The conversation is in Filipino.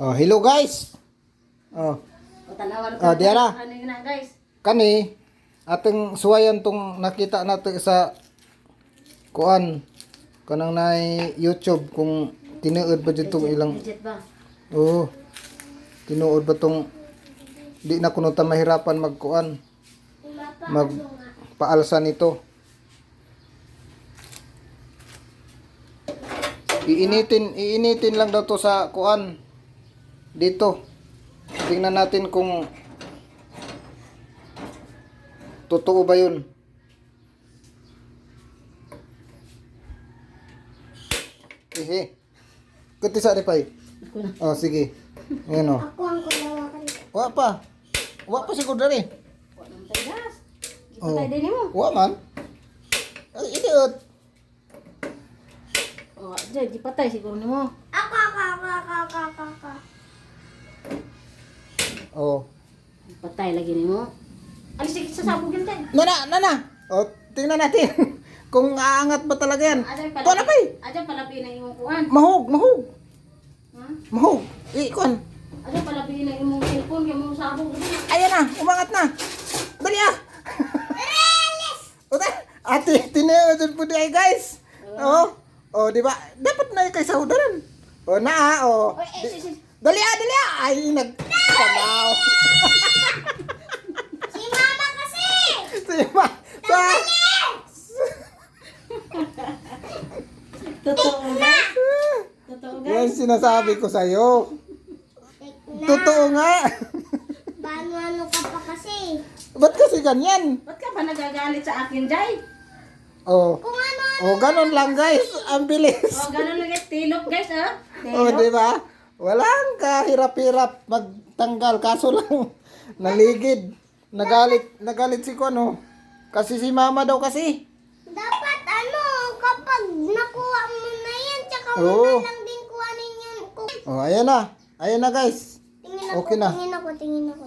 Oh, hello guys. Oh, Tanawan Diana. na guys. Kani ating suwayan tong nakita natin sa kuan kanang nay YouTube kung tinuod ba dito ilang Legit ba? oh tinuod ba tong di na kuno ta mahirapan magkuan magpaalsa nito. Iinitin lang daw to sa kuan dito. Tingnan natin kung totoo ba yun. Kuti sa repay. Oh, sige. Ayan o. Ako ang kulawakan. Wa pa. Wa pa siguro dali. Wa nang tagas. Oh. Gipatay din mo. Wa man. Ay, idiot. Oh, di patay siguro nimo. Ako. Oh. Patay lagi nimo. Alis sige sa sabog yun din. Nana. Oh, tingnan natin. Kung aangat ba talaga yan. Ito na pa eh. Ajan palabi na imong kuan. Mahog. Ha? Mahog. Kuan. Ajan palabi na imong cellphone kay mong sabog. Ayan na. Umangat na. Dali ah. Uta. Ate, tinuod po di ay guys. Oh. Oh, di ba? Dapat na kay sahudaran. Oh, na oh. Dali ah. Ay, nagkanaw. Si mama kasi! Sima. Totoo guys. Totoo Yan guys. sinasabi ko sa'yo. Totoo nga. Ano ka pa kasi? Ba't kasi ganyan? Ba't ka ba nagagalit sa akin, Jai? Oh. Kung ano, Oh, ganun lang guys. Ang bilis. Oh, ganun lang guys. Tilok guys, ha? Oh, di ba? Walang kahirap-hirap magtanggal. Kaso lang, naligid. Nagalit si Kono. Kasi si mama daw kasi. dapat kapag nakuha mo na yan, tsaka Oo. mo na lang din kuhanin yung... Oh, ayan na. Ayan na guys. Tingin ako, Okay na. tingin ako.